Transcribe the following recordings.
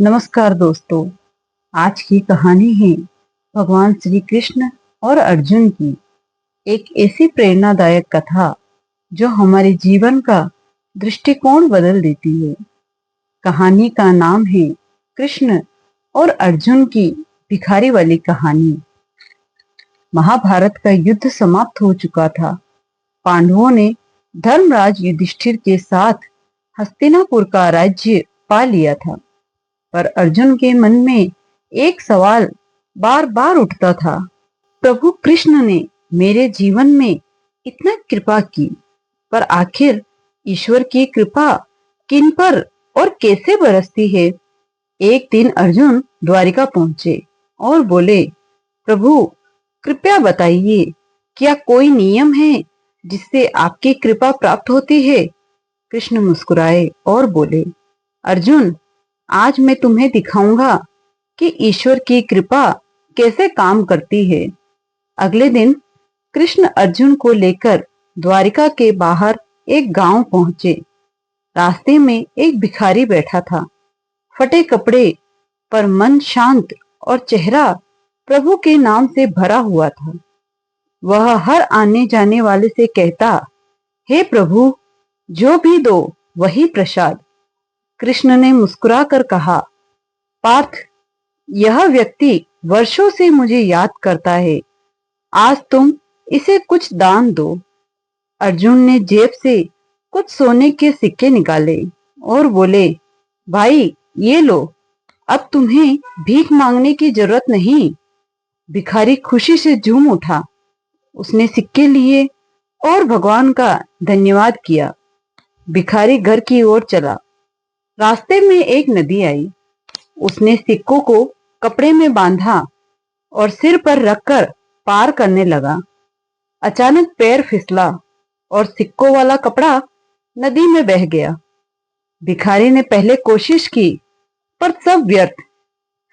नमस्कार दोस्तों। आज की कहानी है भगवान श्री कृष्ण और अर्जुन की। एक ऐसी प्रेरणादायक कथा जो हमारे जीवन का दृष्टिकोण बदल देती है। कहानी का नाम है कृष्ण और अर्जुन की भिखारी वाली कहानी। महाभारत का युद्ध समाप्त हो चुका था। पांडवों ने धर्मराज युधिष्ठिर के साथ हस्तिनापुर का राज्य पा लिया था। पर अर्जुन के मन में एक सवाल बार बार उठता था। प्रभु कृष्ण ने मेरे जीवन में इतना कृपा की, पर आखिर ईश्वर की कृपा किन पर और कैसे बरसती है। एक दिन अर्जुन द्वारिका पहुंचे और बोले, प्रभु कृपया बताइए, क्या कोई नियम है जिससे आपकी कृपा प्राप्त होती है। कृष्ण मुस्कुराए और बोले, अर्जुन, आज मैं तुम्हें दिखाऊंगा कि ईश्वर की कृपा कैसे काम करती है। अगले दिन कृष्ण अर्जुन को लेकर द्वारिका के बाहर एक गांव पहुंचे। रास्ते में एक भिखारी बैठा था, फटे कपड़े पर मन शांत और चेहरा प्रभु के नाम से भरा हुआ था। वह हर आने जाने वाले से कहता, हे प्रभु, जो भी दो वही प्रसाद। कृष्ण ने मुस्कुराकर कहा, पार्थ, यह व्यक्ति वर्षों से मुझे याद करता है। आज तुम इसे कुछ दान दो। अर्जुन ने जेब से कुछ सोने के सिक्के निकाले और बोले, भाई ये लो, अब तुम्हें भीख मांगने की जरूरत नहीं। भिखारी खुशी से झूम उठा। उसने सिक्के लिए और भगवान का धन्यवाद किया। भिखारी घर की ओर चला। रास्ते में एक नदी आई। उसने सिक्कों को कपड़े में बांधा और सिर पर रखकर पार करने लगा। अचानक पैर फिसला और सिक्कों वाला कपड़ा नदी में बह गया। भिखारी ने पहले कोशिश की, पर सब व्यर्थ।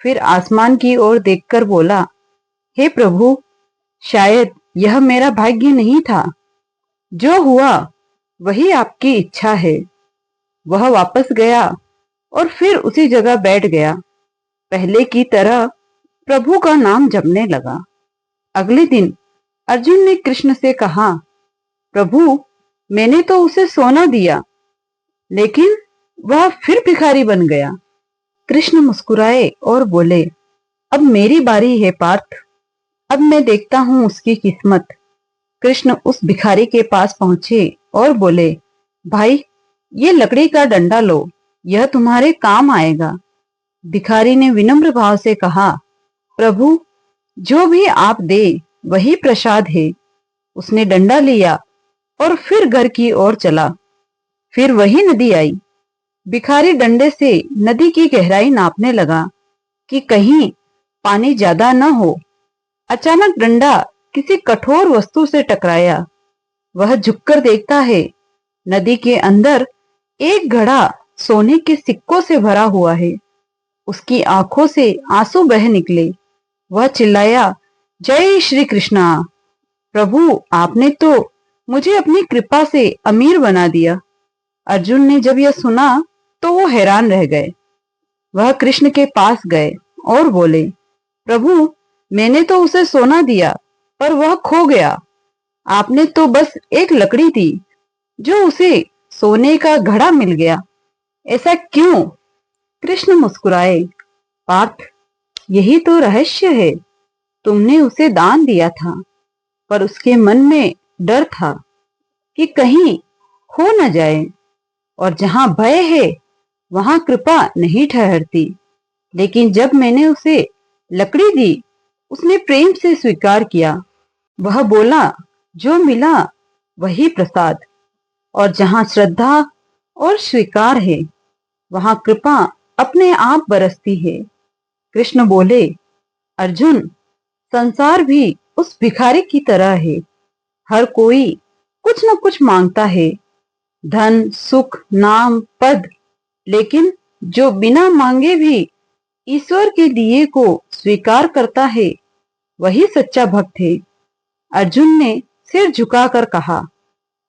फिर आसमान की ओर देखकर बोला, हे प्रभु, शायद यह मेरा भाग्य नहीं था। जो हुआ वही आपकी इच्छा है। वह वापस गया और फिर उसी जगह बैठ गया। पहले की तरह प्रभु का नाम जपने लगा। अगले दिन अर्जुन ने कृष्ण से कहा, प्रभु, मैंने तो उसे सोना दिया, लेकिन वह फिर भिखारी बन गया। कृष्ण मुस्कुराए और बोले, अब मेरी बारी है पार्थ। अब मैं देखता हूं उसकी किस्मत। कृष्ण उस भिखारी के पास पहुंचे और बोले, भाई, ये लकड़ी का डंडा लो, यह तुम्हारे काम आएगा। भिखारी ने विनम्र भाव से कहा, प्रभु, जो भी आप दे वही प्रसाद है। उसने डंडा लिया और फिर घर की ओर चला। फिर वही नदी आई। भिखारी डंडे से नदी की गहराई नापने लगा कि कहीं पानी ज्यादा न हो। अचानक डंडा किसी कठोर वस्तु से टकराया। वह झुककर देखता है, नदी के अंदर एक घड़ा सोने के सिक्कों से भरा हुआ है। उसकी आंखों से आंसू बह निकले। वह चिल्लाया, जय श्री कृष्णा। प्रभु, आपने तो मुझे अपनी कृपा से अमीर बना दिया। अर्जुन ने जब यह सुना तो वो हैरान रह गए। वह कृष्ण के पास गए और बोले, प्रभु, मैंने तो उसे सोना दिया, पर वह खो गया। आपने तो बस एक लकड़ी दी, जो उसे सोने का घड़ा मिल गया। ऐसा क्यों। कृष्ण मुस्कुराए, पार्थ, यही तो रहस्य है। तुमने उसे दान दिया था, पर उसके मन में डर था कि कहीं खो न जाए। और जहां भय है वहां कृपा नहीं ठहरती। लेकिन जब मैंने उसे लकड़ी दी, उसने प्रेम से स्वीकार किया। वह बोला, जो मिला वही प्रसाद। और जहां श्रद्धा और स्वीकार है वहां कृपा अपने आप बरसती है। कृष्ण बोले, अर्जुन, संसार भी उस भिखारी की तरह है। हर कोई कुछ न कुछ मांगता है, धन, सुख, नाम, पद। लेकिन जो बिना मांगे भी ईश्वर के दिए को स्वीकार करता है, वही सच्चा भक्त है। अर्जुन ने सिर झुकाकर कहा,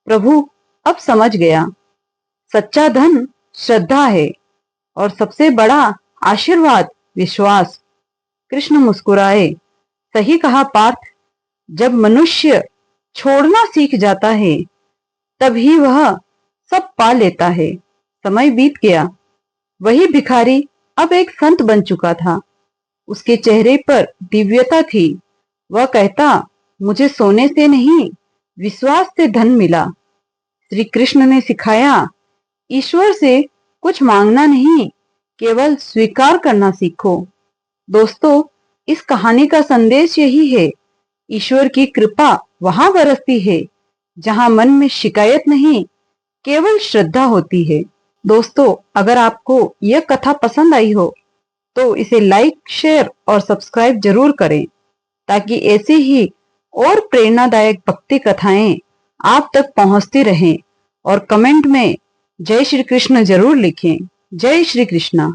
प्रभु, अब समझ गया। सच्चा धन श्रद्धा है और सबसे बड़ा आशीर्वाद, विश्वास। कृष्ण मुस्कुराए। सही कहा पार्थ, जब मनुष्य छोड़ना सीख जाता है तभी वह सब पा लेता है। समय बीत गया। वही भिखारी अब एक संत बन चुका था। उसके चेहरे पर दिव्यता थी। वह कहता, मुझे सोने से नहीं, विश्वास से धन मिला। श्री कृष्ण ने सिखाया, ईश्वर से कुछ मांगना नहीं, केवल स्वीकार करना सीखो। दोस्तों, इस कहानी का संदेश यही है, ईश्वर की कृपा वहां बरसती है जहां मन में शिकायत नहीं, केवल श्रद्धा होती है। दोस्तों, अगर आपको यह कथा पसंद आई हो तो इसे लाइक, शेयर और सब्सक्राइब जरूर करें ताकि ऐसी ही और प्रेरणादायक भक्ति कथाएं आप तक पहुंचती रहें। और कमेंट में जय श्री कृष्ण जरूर लिखें। जय श्री कृष्ण।